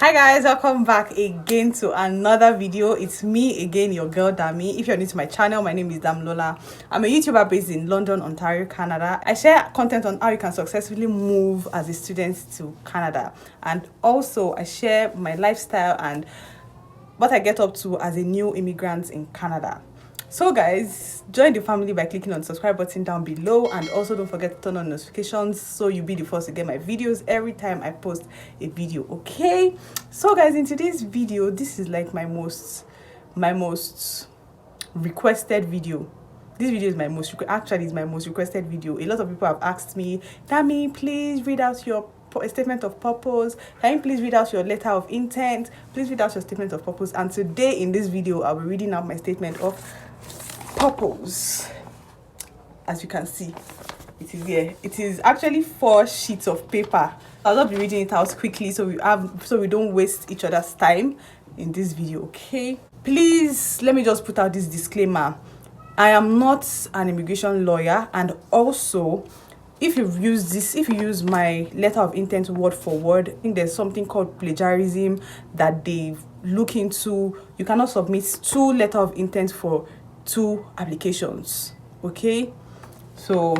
Hi guys, welcome back again to another video. It's me again, your girl Dami. If you're new to my channel, my name is Damlola. I'm a YouTuber based in London, Ontario, Canada. I share content on how you can successfully move as a student to Canada, and also I share my lifestyle and what I get up to as a new immigrant in Canada. So guys, join the family by clicking on the subscribe button down below, and also don't forget to turn on notifications so you'll be the first to get my videos every time I post a video. Okay, so guys, in today's video, this is like my most requested video. This video is my most requested video. A lot of people have asked me, Dami, please read out your a statement of purpose. Can you please read out your letter of intent? Please read out your statement of purpose. And today in this video, I'll be reading out my statement of purpose. As you can see, it is here. It is actually 4 sheets of paper. I'll not be reading it out quickly so we don't waste each other's time in this video. Okay, please let me just put out this disclaimer. I am not an immigration lawyer, and also if you use my letter of intent word for word, I think there's something called plagiarism that they look into. You cannot submit 2 letter of intent for 2 applications. Okay, so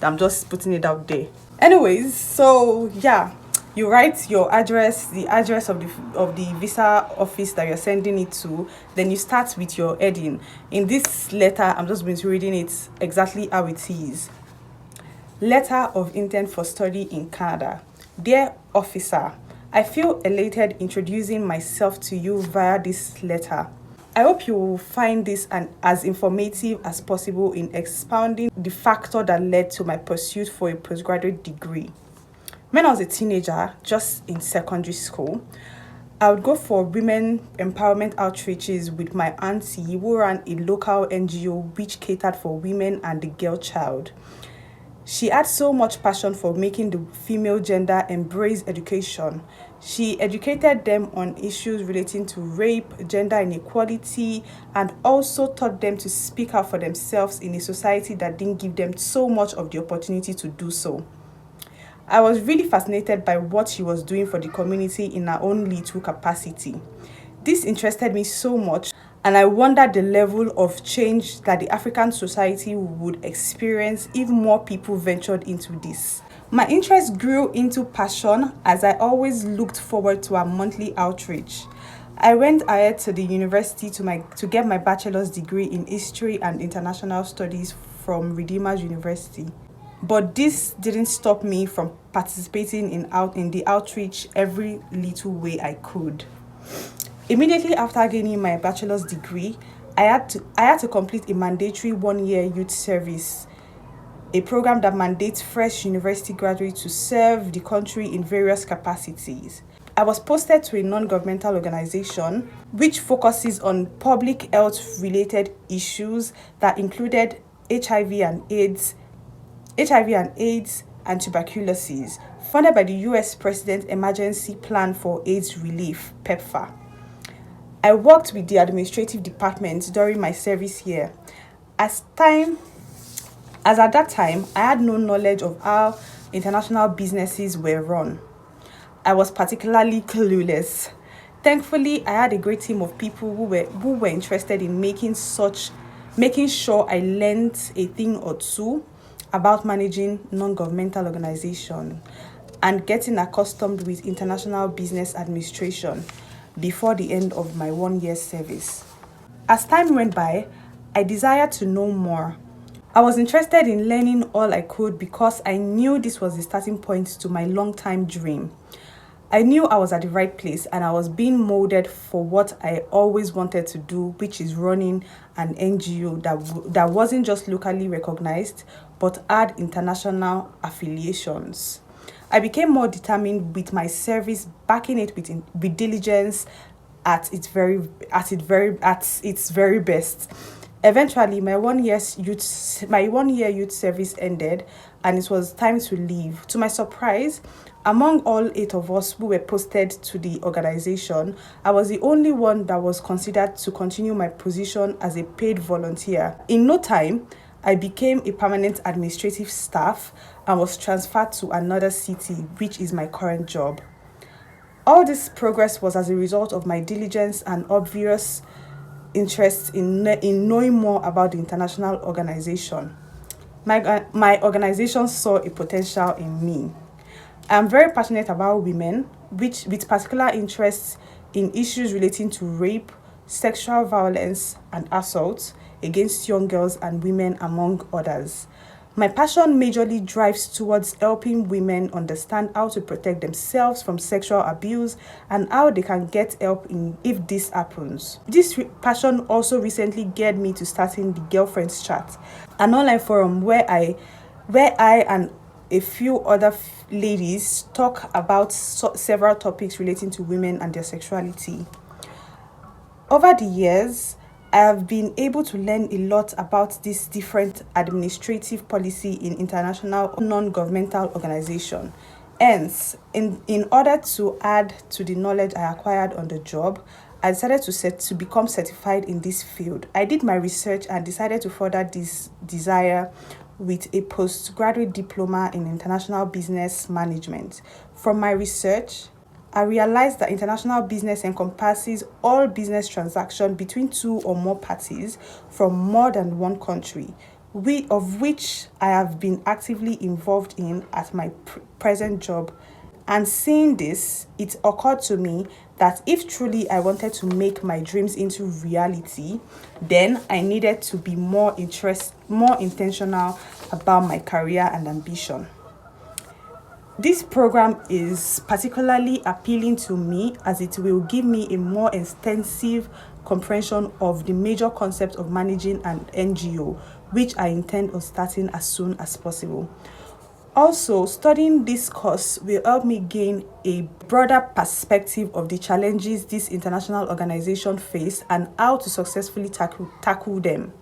I'm just putting it out there. Anyways, so yeah, you write your address, the address of the visa office that you're sending it to. Then you start with your heading. In this letter, I'm just going to reading it exactly how it is. Letter of intent for study in Canada. Dear officer, I feel elated introducing myself to you via this letter. I hope you will find this as informative as possible in expounding the factor that led to my pursuit for a postgraduate degree. When I was a teenager, just in secondary school, I would go for women empowerment outreaches with my auntie, who ran a local NGO which catered for women and the girl child. She had so much passion for making the female gender embrace education. She educated them on issues relating to rape, gender inequality, and also taught them to speak out for themselves in a society that didn't give them so much of the opportunity to do so. I was really fascinated by what she was doing for the community in her own little capacity. This interested me so much, and I wondered the level of change that the African society would experience if more people ventured into this. My interest grew into passion as I always looked forward to our monthly outreach. I went ahead to the university to get my bachelor's degree in history and international studies from Redeemers University. But this didn't stop me from participating in the outreach every little way I could. Immediately after gaining my bachelor's degree, I had to complete a mandatory 1-year youth service, a program that mandates fresh university graduates to serve the country in various capacities. I was posted to a non-governmental organization which focuses on public health related issues that included HIV and AIDS and tuberculosis, funded by the US President Emergency Plan for AIDS Relief, PEPFAR. I worked with the administrative department during my service year. As at that time, I had no knowledge of how international businesses were run. I was particularly clueless. Thankfully, I had a great team of people who were interested in making sure I learned a thing or two about managing non-governmental organizations and getting accustomed with international business administration before the end of my 1-year service. As time went by, I desired to know more. I was interested in learning all I could because I knew this was the starting point to my long-time dream. I knew I was at the right place and I was being molded for what I always wanted to do, which is running an NGO that wasn't just locally recognized but had international affiliations. I became more determined with my service, backing it with diligence at its very best. Eventually, my 1-year youth service ended, and it was time to leave. To my surprise, among all 8 of us who were posted to the organization, I was the only one that was considered to continue my position as a paid volunteer. In no time, I became a permanent administrative staff and was transferred to another city, which is my current job. All this progress was as a result of my diligence and obvious interest in knowing more about the international organization. My organization saw a potential in me. I'm very passionate about women, which with particular interests in issues relating to rape, sexual violence, and assault against young girls and women, among others. My passion majorly drives towards helping women understand how to protect themselves from sexual abuse and how they can get help if this happens. This passion also recently geared me to starting the Girlfriends Chat, an online forum where I and a few other ladies talk about several topics relating to women and their sexuality. Over the years, I have been able to learn a lot about this different administrative policy in international non-governmental organization. Hence, in order to add to the knowledge I acquired on the job, I decided to become certified in this field. I did my research and decided to further this desire with a postgraduate diploma in international business management. From my research, I realized that international business encompasses all business transactions between two or more parties from more than one country, of which I have been actively involved in at my present job. And seeing this, it occurred to me that if truly I wanted to make my dreams into reality, then I needed to be more intentional about my career and ambition. This program is particularly appealing to me as it will give me a more extensive comprehension of the major concepts of managing an NGO, which I intend on starting as soon as possible. Also, studying this course will help me gain a broader perspective of the challenges this international organization face and how to successfully tackle them.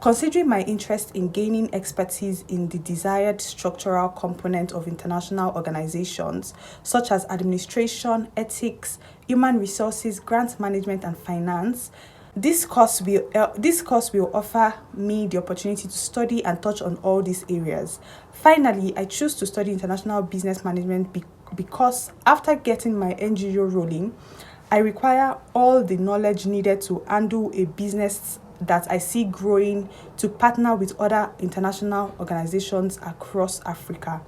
Considering my interest in gaining expertise in the desired structural component of international organizations, such as administration, ethics, human resources, grant management, and finance, this course will offer me the opportunity to study and touch on all these areas. Finally, I choose to study international business management because after getting my NGO rolling, I require all the knowledge needed to handle a business that I see growing, to partner with other international organizations across Africa.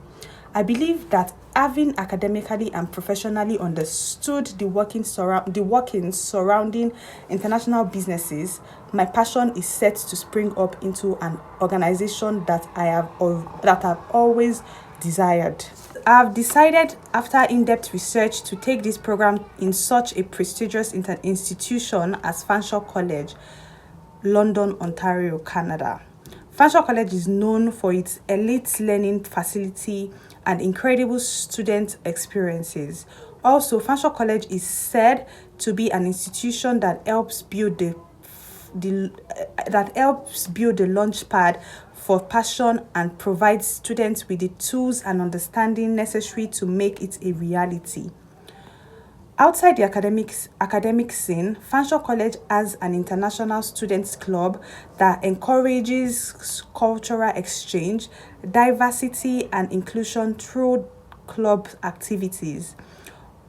I believe that having academically and professionally understood the workings surrounding international businesses, my passion is set to spring up into an organization that I've always desired. I have decided after in-depth research to take this program in such a prestigious institution as Fanshawe College, London, Ontario, Canada. Fanshawe College is known for its elite learning facility and incredible student experiences. Also, Fanshawe College is said to be an institution that helps build the launchpad for passion and provides students with the tools and understanding necessary to make it a reality. Outside the academic scene, Fanshawe College has an international students club that encourages cultural exchange, diversity, and inclusion through club activities.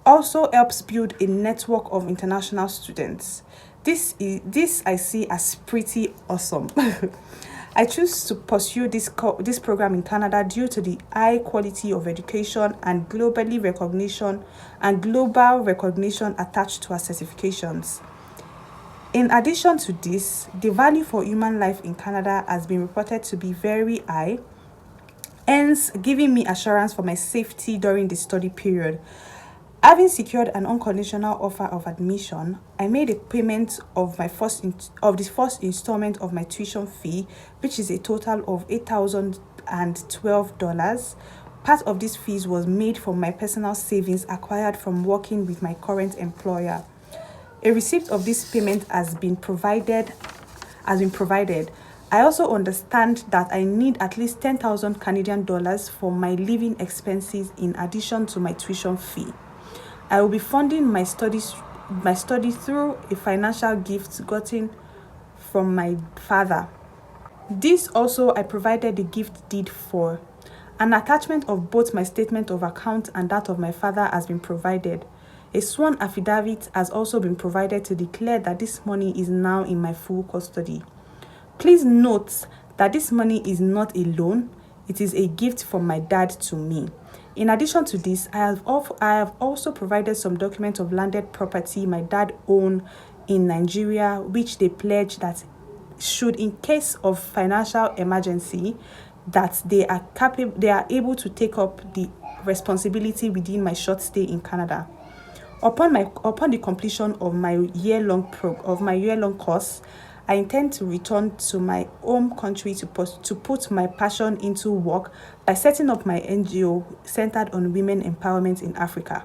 Also helps build a network of international students. This I see as pretty awesome. I choose to pursue this program in Canada due to the high quality of education and global recognition attached to our certifications. In addition to this, the value for human life in Canada has been reported to be very high, hence giving me assurance for my safety during the study period. Having secured an unconditional offer of admission, I made a payment of the first installment of my tuition fee, which is a total of $8,012. Part of this fees was made from my personal savings acquired from working with my current employer. A receipt of this payment has been provided. I also understand that I need at least 10,000 Canadian dollars for my living expenses in addition to my tuition fee. I will be funding my study through a financial gift gotten from my father. This also I provided the gift deed for. An attachment of both my statement of account and that of my father has been provided. A sworn affidavit has also been provided to declare that this money is now in my full custody. Please note that this money is not a loan, it is a gift from my dad to me. In addition to this, I have also provided some documents of landed property my dad owned in Nigeria, which they pledge that should, in case of financial emergency, that they are able to take up the responsibility within my short stay in Canada. Upon the completion of my year-long course, I intend to return to my home country to put my passion into work by setting up my NGO centered on women empowerment in Africa.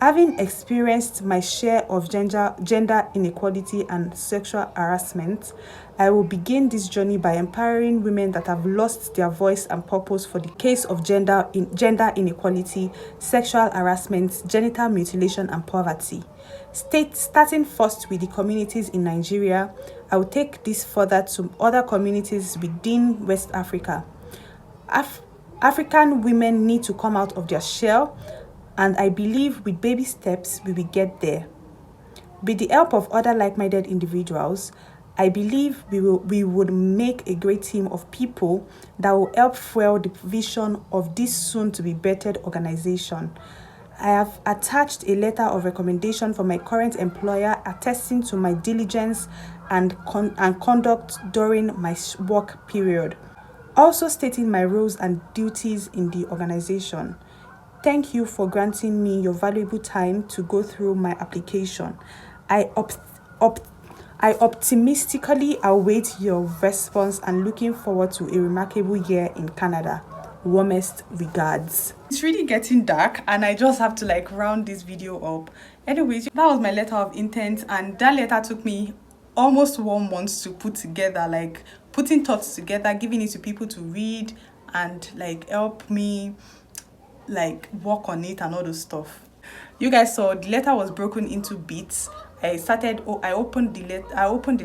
Having experienced my share of gender inequality and sexual harassment, I will begin this journey by empowering women that have lost their voice and purpose for the case of gender inequality, sexual harassment, genital mutilation, and poverty. Starting first with the communities in Nigeria, I will take this further to other communities within West Africa. African women need to come out of their shell, and I believe with baby steps we will get there. With the help of other like-minded individuals, I believe we would make a great team of people that will help fuel the vision of this soon-to-be bettered organization. I have attached a letter of recommendation from my current employer attesting to my diligence and conduct during my work period, also stating my roles and duties in the organization. Thank you for granting me your valuable time to go through my application. I optimistically await your response and looking forward to a remarkable year in Canada. Warmest regards. It's really getting dark and I just have to round this video up. Anyways, that was my letter of intent, and that letter took me almost 1 month to put together, putting thoughts together, giving it to people to read and help me work on it and all those stuff. You guys saw the letter was broken into bits. I opened the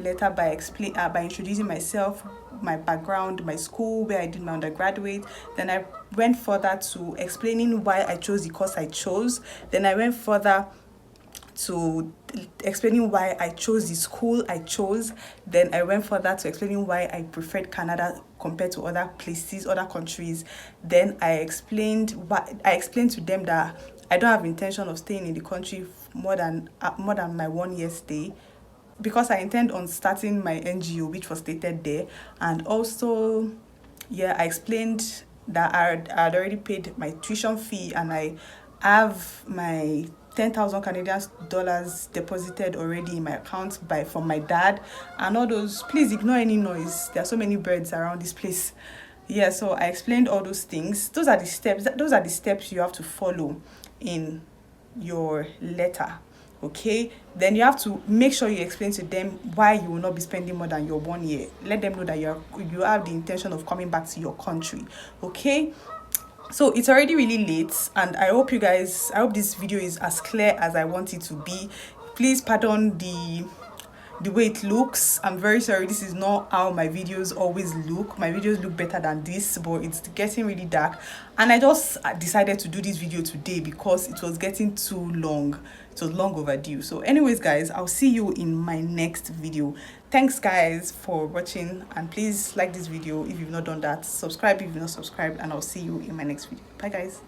letter by introducing myself, my background, my school, where I did my undergraduate. Then I went further to explaining why I chose the course I chose. Then I went further to explaining why I chose the school I chose. Then I went further to explaining why I preferred Canada compared to other places, other countries. Then I explained to them that I don't have intention of staying in the country more than my 1 year stay, because I intend on starting my NGO, which was stated there. And also, I explained that I had already paid my tuition fee and I have my 10,000 Canadian dollars deposited already in my account from my dad and all those. Please ignore any noise. There are so many birds around this place. So I explained all those things. Those are the steps you have to follow in your letter. Okay, then you have to make sure you explain to them why you will not be spending more than your 1 year. Let them know that you have the intention of coming back to your country. Okay, so it's already really late, and I hope this video is as clear as I want it to be. Please pardon the way it looks. I'm very sorry. This is not how my videos always look. My videos look better than this, but it's getting really dark, and I just decided to do this video today because it was getting too long. It was long overdue. So anyways guys, I'll see you in my next video. Thanks guys for watching, and please like this video if you've not done that, subscribe if you've not subscribed, and I'll see you in my next video. Bye guys.